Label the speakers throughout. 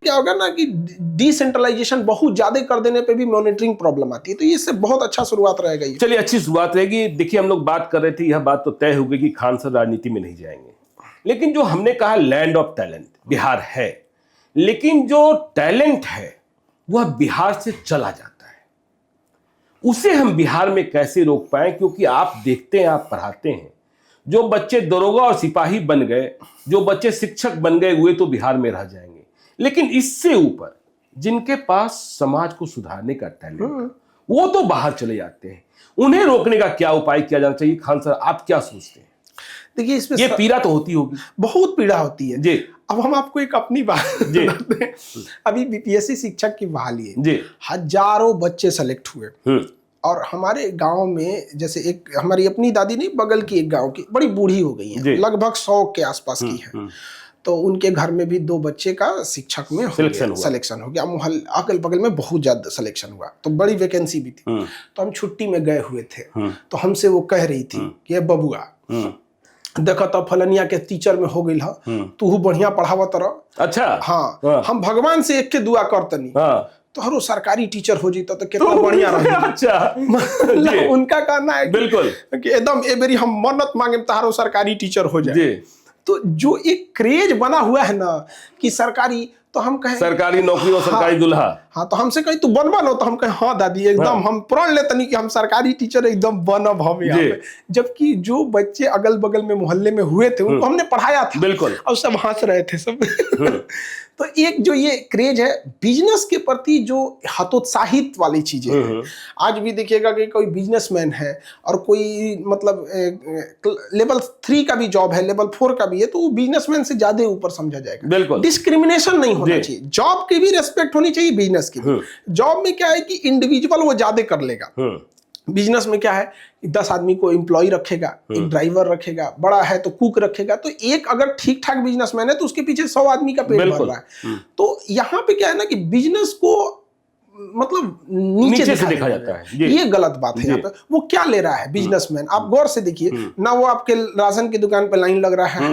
Speaker 1: क्या होगा ना कि डिसेंट्रलाइजेशन बहुत ज्यादा कर देने पे भी मॉनिटरिंग प्रॉब्लम आती है, तो इससे बहुत अच्छा शुरुआत रहेगा ये।
Speaker 2: चलिए, अच्छी शुरुआत रहेगी। देखिए, हम लोग बात कर रहे थे, यह बात तो तय हो गई कि खान सर राजनीति में नहीं जाएंगे, लेकिन जो हमने कहा लैंड ऑफ टैलेंट बिहार है, लेकिन जो टैलेंट है वह बिहार से चला जाता है, उसे हम बिहार में कैसे रोक पाए? क्योंकि आप देखते हैं, आप पढ़ाते हैं, जो बच्चे दरोगा और सिपाही बन गए, जो बच्चे शिक्षक बन गए, वे तो बिहार में रह जाएंगे, लेकिन इससे ऊपर जिनके पास समाज को सुधारने का टैलेंट, वो तो बाहर चले जाते हैं। उन्हें रोकने का क्या उपाय किया जाना चाहिए? खान सर, आप क्या सोचते हैं?
Speaker 1: देखिए, इसमें
Speaker 2: ये पीड़ा तो होती होगी,
Speaker 1: बहुत पीड़ा होती है
Speaker 2: जी।
Speaker 1: अब हम आपको एक अपनी बात
Speaker 2: जी।
Speaker 1: बताते हैं। अभी बीपीएससी शिक्षक की बहाली है
Speaker 2: जी,
Speaker 1: हजारों बच्चे सेलेक्ट हुए, और हमारे गांव में जैसे एक हमारी अपनी दादी नहीं, बगल की एक गांव की बड़ी बूढ़ी हो गई है, लगभग 100 के आसपास की है, तो उनके घर में भी 2 बच्चे का शिक्षक में सिलेक्शन हो गया। मोहल्ले अगल बगल में बहुत ज्यादा सिलेक्शन हुआ, तो बड़ी वैकेंसी भी थी। तो हम छुट्टी में गए हुए थे, तो हमसे वो कह रही थी कि बबुआ देखा तो फलनिया के टीचर में हो गई है, तू बढ़िया पढ़ावत रह।
Speaker 2: अच्छा,
Speaker 1: हाँ, हम भगवान से एक के दुआ करतनी तो हर सरकारी टीचर हो जीता तो कितना बढ़िया रहा।
Speaker 2: अच्छा,
Speaker 1: मतलब उनका कहना है
Speaker 2: बिल्कुल
Speaker 1: कि एकदम ए बेरी हम मन्नत मांगे तारो सरकारी टीचर हो जाए। तो जो एक क्रेज बना हुआ है ना कि सरकारी, तो हम कहें
Speaker 2: सरकारी नौकरी और सरकारी दुल्हा,
Speaker 1: हाँ, तो हमसे कहीं तू बनवा लो, तो हम कहें हाँ दादी एकदम हम प्रण लेते नहीं कि हम सरकारी टीचर एकदम बनब हम यहाँ पे। जबकि जो बच्चे अगल बगल में मोहल्ले में हुए थे उनको हमने पढ़ाया था, बिल्कुल, और सब हंस रहे थे सब। तो एक जो ये क्रेज है बिजनेस के प्रति, जो हतोत्साहित वाली चीजें हैं, आज भी देखिएगा कि कोई बिजनेसमैन है और कोई मतलब लेवल 3 का भी जॉब है, लेवल 4 का भी है, तो वो बिजनेसमैन से ज्यादा ऊपर समझा जाएगा। बिल्कुल, डिस्क्रिमिनेशन नहीं होना चाहिए, जॉब की भी रेस्पेक्ट होनी चाहिए, बिजनेस की भी। जॉब में क्या है कि इंडिविजुअल वो ज्यादा कर लेगा, बिजनेस में क्या है 10 आदमी को एम्प्लॉय रखेगा, एक ड्राइवर रखेगा, बड़ा है तो कुक रखेगा, तो एक अगर ठीक ठाक बिजनेसमैन है तो उसके पीछे 100 आदमी का पेट भर रहा है। तो यहाँ पे क्या है ना कि बिजनेस को मतलब नीचे से देखा जाता है, ये गलत बात है। यहाँ पे वो क्या ले रहा है बिजनेसमैन, आप गौर से देखिए ना, वो आपके राशन की दुकान पे लाइन लग रहा है,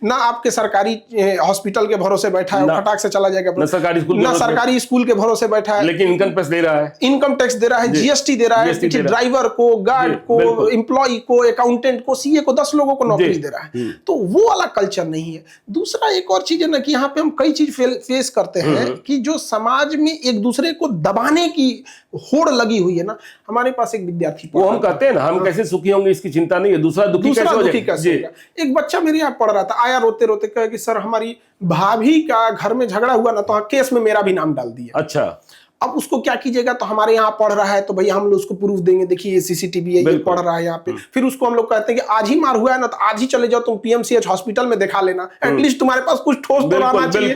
Speaker 1: ना आपके सरकारी हॉस्पिटल के भरोसे बैठा है, फटाक से चला जाएगा, ना सरकारी स्कूल के भरोसे बैठा है, लेकिन इनकम टैक्स दे रहा है, इनकम टैक्स दे रहा है, जीएसटी दे रहा है, ड्राइवर को, गार्ड को, एम्प्लॉय को, अकाउंटेंट को, सीए को, 10 लोगों को नौकरी दे रहा है। तो वो वाला कल्चर नहीं है। दूसरा एक और चीज है ना कि यहाँ पे हम कई चीज फेस करते हैं कि जो समाज में एक दूसरे को दबाने की होड़ लगी हुई है ना। हमारे पास एक विद्यार्थी, वो हम कहते हैं ना, हम कैसे सुखी होंगे इसकी चिंता नहीं है, दूसरा दुखी कैसे होगा। एक बच्चा मेरे यहाँ पढ़ रहा था, आया रोते रोते, कहा कि सर हमारी भाभी का घर में झगड़ा हुआ ना, तो केस में मेरा भी नाम डाल दिया। अच्छा, अब उसको क्या कीजिएगा, तो हमारे यहाँ पढ़ रहा है तो भैया हम लोग उसको प्रूफ देंगे, देखिए ये सीसीटीवी है, ये पढ़ रहा है यहाँ पे। फिर उसको हम लोग कहते हैं कि आज ही मार हुआ है ना, तो आज ही चले जाओ तुम पीएमसीएच हॉस्पिटल में दिखा लेना, एटलीस्ट तुम्हारे पास कुछ ठोस तो रहना चाहिए,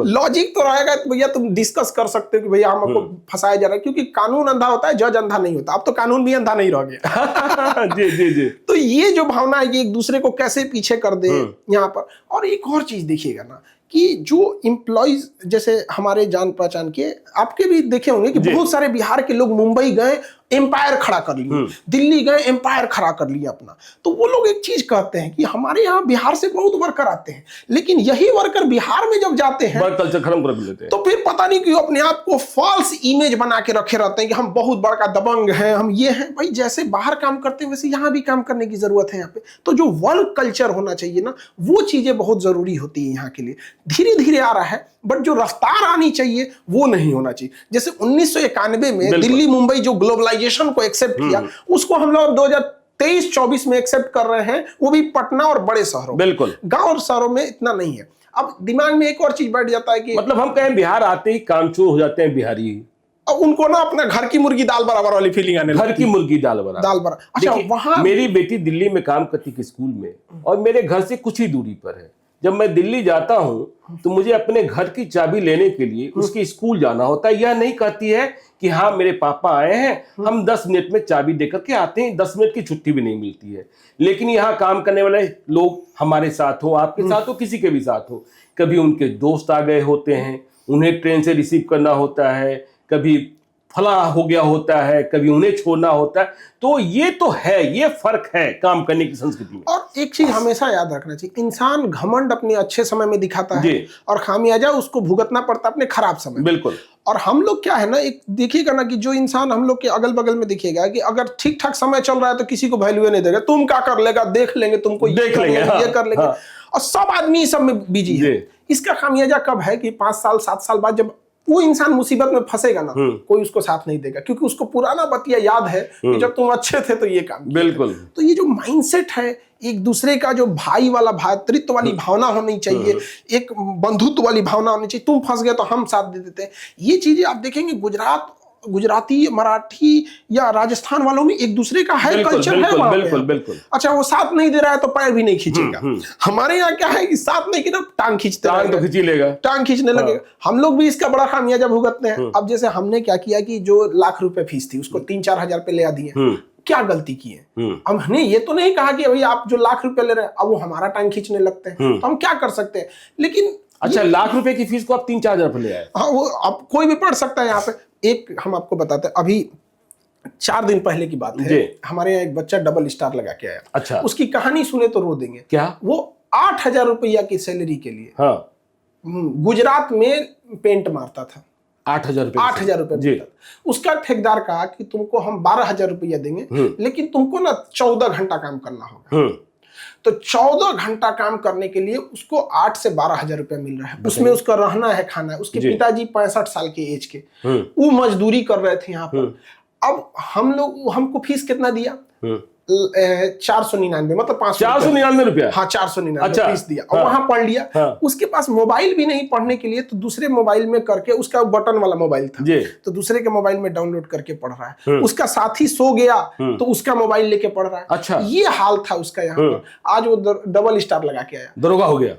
Speaker 1: लॉजिक तो रहेगा, तो भैया तुम डिस्कस कर सकते हो कि भैया हमको फंसाया जा रहा है। क्योंकि कानून अंधा होता है, जज अंधा नहीं होता। अब तो कानून भी अंधा नहीं रह गया। जी जी जी। तो ये जो भावना है कि एक दूसरे को कैसे पीछे कर दे यहाँ पर। और एक और चीज देखिएगा ना कि जो एम्प्लॉइज जैसे हमारे जान पहचान के, आपके भी देखे होंगे कि बहुत सारे बिहार के लोग मुंबई गए, एम्पायर खड़ा कर लिए, दिल्ली गए, एम्पायर खड़ा कर लिया अपना। तो वो लोग एक चीज कहते हैं कि हमारे यहाँ बिहार से बहुत वर्कर आते हैं, लेकिन यही वर्कर बिहार में जब जाते हैं कल्चर खत्म कर लेते हैं, तो फिर पता नहीं क्यों अपने आप को फॉल्स इमेज बना के रखे रहते हैं कि हम बहुत बड़का दबंग हैं, हम ये हैं। भाई जैसे बाहर काम करते हैं वैसे यहाँ भी काम करने की जरूरत है यहाँ पे। तो जो वर्क कल्चर होना चाहिए ना, वो चीजें बहुत जरूरी होती है यहाँ के लिए। धीरे धीरे आ रहा है, बट जो रफ्तार आनी चाहिए वो नहीं होना चाहिए। जैसे 1991 में दिल्ली मुंबई जो ग्लोबलाइजेशन को एक्सेप्ट किया, उसको हम लोग 2023-24 में एक्सेप्ट कर रहे हैं, वो भी पटना और बड़े शहरों। बिल्कुल, गांव और शहरों में इतना नहीं है। अब दिमाग में एक और चीज बैठ जाता है कि
Speaker 2: मतलब हम कहें बिहार आते ही कामचोर हो जाते हैं बिहारी,
Speaker 1: अब उनको ना अपना घर की मुर्गी दाल बराबर वाली फीलिंग आने लगती है।
Speaker 2: घर की मुर्गी दाल बराबर। अच्छा, वहां मेरी बेटी दिल्ली में काम करती थी स्कूल में, और मेरे घर से कुछ ही दूरी पर है। जब मैं दिल्ली जाता हूं तो मुझे अपने घर की चाबी लेने के लिए उसके स्कूल जाना होता है। यह नहीं कहती है कि हाँ मेरे पापा आए हैं, हम 10 मिनट में चाबी देकर के आते हैं, 10 मिनट की छुट्टी भी नहीं मिलती है। लेकिन यहाँ काम करने वाले लोग हमारे साथ हो, आपके साथ हो, किसी के भी साथ हो, कभी उनके दोस्त आ गए होते हैं, उन्हें ट्रेन से रिसीव करना होता है, कभी फला हो गया होता है, कभी उन्हें छोड़ना होता है। तो ये तो है, ये फर्क है काम करने की संस्कृति में।
Speaker 1: और एक चीज हमेशा याद रखना चाहिए, इंसान घमंड अपने अच्छे समय में दिखाता है और खामियाजा उसको भुगतना पड़ता है अपने खराब समय में।
Speaker 2: बिल्कुल।
Speaker 1: और हम लोग क्या है ना, एक देखिएगा ना कि जो इंसान हम लोग के अगल बगल में दिखेगा कि अगर ठीक ठाक समय चल रहा है तो किसी को वैल्यू नहीं देगा, तुम क्या कर लेगा, देख लेंगे तुमको,
Speaker 2: देख लेंगे,
Speaker 1: ये कर लेंगे। और सब आदमी इस सब में बिजी है। इसका खामियाजा कब है कि 5 साल 7 साल बाद जब वो इंसान मुसीबत में फंसेगा ना, कोई उसको साथ नहीं देगा, क्योंकि उसको पुराना बतिया याद है कि जब तुम अच्छे थे तो ये काम किया।
Speaker 2: बिल्कुल।
Speaker 1: तो ये जो माइंडसेट है, एक दूसरे का जो भाई वाला भातृत्व वाली भावना होनी चाहिए, एक बंधुत्व वाली भावना होनी चाहिए, तुम फंस गए तो हम साथ दे देते हैं। ये चीजें आप देखेंगे गुजराती, मराठी या राजस्थान वालों में एक दूसरे का है, कल्चर है वहां पे।
Speaker 2: बिल्कुल बिल्कुल।
Speaker 1: अच्छा, वो साथ नहीं दे रहा है तो पैर भी नहीं खींचेगा। हमारे यहाँ क्या है कि साथ नहीं खींचा, टांग खींचते,
Speaker 2: टांग तो खींच लेगा,
Speaker 1: टांग खींचने लगेगा। हम लोग भी इसका बड़ा खामियाजा भुगतते हैं। अब जैसे हमने क्या किया कि जो लाख रुपए फीस थी उसको 3-4 हजार पे ले दिए। क्या गलती की है? हमने ये तो नहीं कहा कि भाई आप जो लाख रुपए ले रहे हैं अब वो हमारा टांग खींचने लगते हैं, तो हम क्या कर सकते हैं? लेकिन
Speaker 2: अच्छा, लाख रुपए की फीस को आप 3-4 हजार पे ले आए?
Speaker 1: हाँ, वो अब कोई भी पढ़ सकता है यहाँ पे। एक हम आपको बताते हैं, अभी 4 दिन पहले की बात है, हमारे यहाँ एक बच्चा डबल स्टार लगा के आया।
Speaker 2: अच्छा।
Speaker 1: उसकी कहानी सुने तो रो देंगे।
Speaker 2: क्या? वो
Speaker 1: 8,000 रुपया की सैलरी के लिए गुजरात में पेंट मारता था।
Speaker 2: 8,000
Speaker 1: रुपए। उसका ठेकेदार कहा कि तुमको हम 12,000 रुपया देंगे, लेकिन तुमको ना 14 घंटा काम करना होगा। तो 14 घंटा काम करने के लिए उसको 8 से 12,000 रुपया मिल रहा है। उसमें उसका रहना है, खाना है। उसके पिताजी 65 साल के एज के, वो मजदूरी कर रहे थे यहाँ पर। अब हमको फीस कितना दिया? 499, मतलब
Speaker 2: 499 रुपया।
Speaker 1: हाँ, 499 फीस दिया और वहां पढ़ लिया। उसके पास मोबाइल भी नहीं पढ़ने के लिए, तो दूसरे मोबाइल में करके, उसका बटन वाला मोबाइल था, तो दूसरे के मोबाइल में डाउनलोड करके पढ़ रहा है। उसका साथी सो गया तो उसका मोबाइल लेके पढ़ रहा है। अच्छा, ये हाल था उसका यहाँ पर। आज वो डबल स्टार लगा के आया,
Speaker 2: दरोगा हो गया।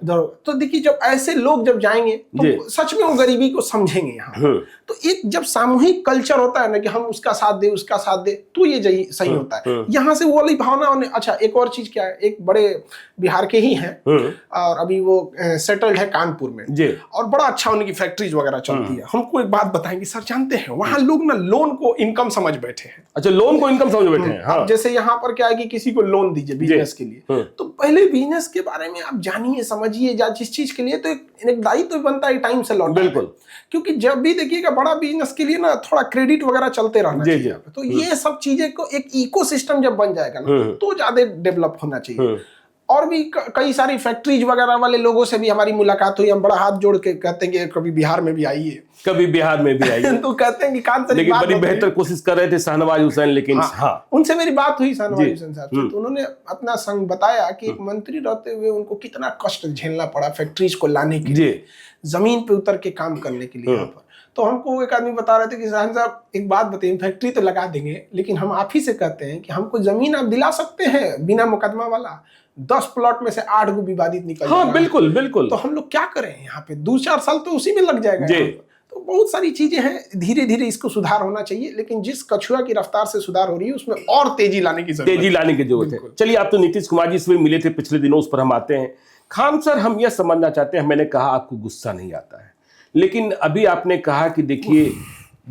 Speaker 1: तो देखिए, जब ऐसे लोग जब जाएंगे तो सच में वो गरीबी को समझेंगे यहाँ। तो एक जब सामूहिक कल्चर होता है ना कि हम उसका साथ दे, उसका साथ दे, तो ये सही होता है। यहाँ से वाली भावना होने। अच्छा, एक और चीज क्या है, एक बड़े बिहार के ही हैं और अभी वो सेटल्ड है कानपुर में और बड़ा अच्छा उनकी फैक्ट्रीज वगैरह चलती है। हमको एक बात बताएंगे सर, जानते हैं वहाँ लोग ना लोन को इनकम समझ बैठे हैं।
Speaker 2: अच्छा, लोन को इनकम समझ बैठे हैं। हाँ।
Speaker 1: जैसे यहाँ पर क्या है कि किसी को लोन दीजिए बिजनेस के लिए, तो पहले बिजनेस के बारे में आप जानिए, समझिए, जिस चीज के लिए, तो एक दायित्व बनता है टाइम से लौटा। बिल्कुल, क्योंकि जब भी देखिएगा बड़ा बिजनेस के लिए ना थोड़ा क्रेडिट वगैरह चलते रहना चाहिए। तो ये सब चीजें को एक इकोसिस्टम जब बन जाएगा ना, तो ज्यादा डेवलप होना चाहिए। और भी कई सारी फैक्ट्रीज वगैरह वाले लोगों से भी हमारी मुलाकात हुई। हम बड़ा हाथ जोड़ के कहते हैं कि कभी बिहार में भी आइए,
Speaker 2: कभी बिहार में भी आइए।
Speaker 1: तो कहते हैं कि
Speaker 2: लेकिन बड़ी बेहतर कोशिश कर रहे थे शाहनवाज हुसैन, लेकिन हाँ,
Speaker 1: उनसे मेरी बात हुई शाहनवाज हुसैन साहब से, तो उन्होंने अपना संग बताया कि एक मंत्री रहते हुए उनको कितना कष्ट झेलना पड़ा फैक्ट्रीज को लाने के लिए, जमीन पे उतर के काम करने के लिए यहाँ पर। तो हमको एक आदमी बता रहे थे कि शाहन साहब एक बात बताइए, फैक्ट्री तो लगा देंगे, लेकिन हम आप ही से कहते हैं कि हमको जमीन आप दिला सकते हैं बिना मुकदमा वाला? 10 प्लॉट में से 8 को विवादित निकल
Speaker 2: हाँ, बिल्कुल बिल्कुल।
Speaker 1: तो हम लोग क्या करें यहाँ पे? 2-4 साल तो उसी में लग जाएगा। तो बहुत सारी चीजें हैं, धीरे धीरे इसको सुधार होना चाहिए, लेकिन जिस कछुआ की रफ्तार से सुधार हो रही है उसमें और तेजी लाने की जरूरत है।
Speaker 2: चलिए, आप तो नीतीश कुमार जी से मिले थे पिछले दिनों, उस पर हम आते हैं। खान सर, हम यह समझना चाहते हैं, मैंने कहा आपको गुस्सा नहीं आता है, लेकिन अभी आपने कहा कि देखिए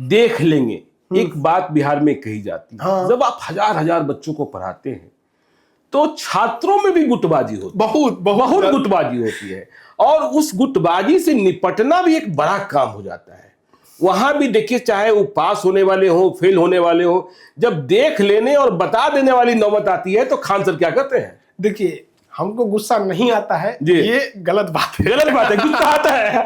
Speaker 2: देख लेंगे। एक बात बिहार में कही जाती है, जब आप हजार बच्चों को पढ़ाते हैं तो छात्रों में भी गुटबाजी होती है, बहुत गुटबाजी होती है, और उस गुटबाजी से निपटना भी एक बड़ा काम हो जाता है। वहां भी देखिए, चाहे वो पास होने वाले हो, फेल होने वाले हो, जब देख लेने और बता देने वाली नौबत आती है तो खान सर क्या करते हैं?
Speaker 1: देखिए, हमको गुस्सा नहीं आता है, ये गलत बात है।
Speaker 2: गुस्सा आता है।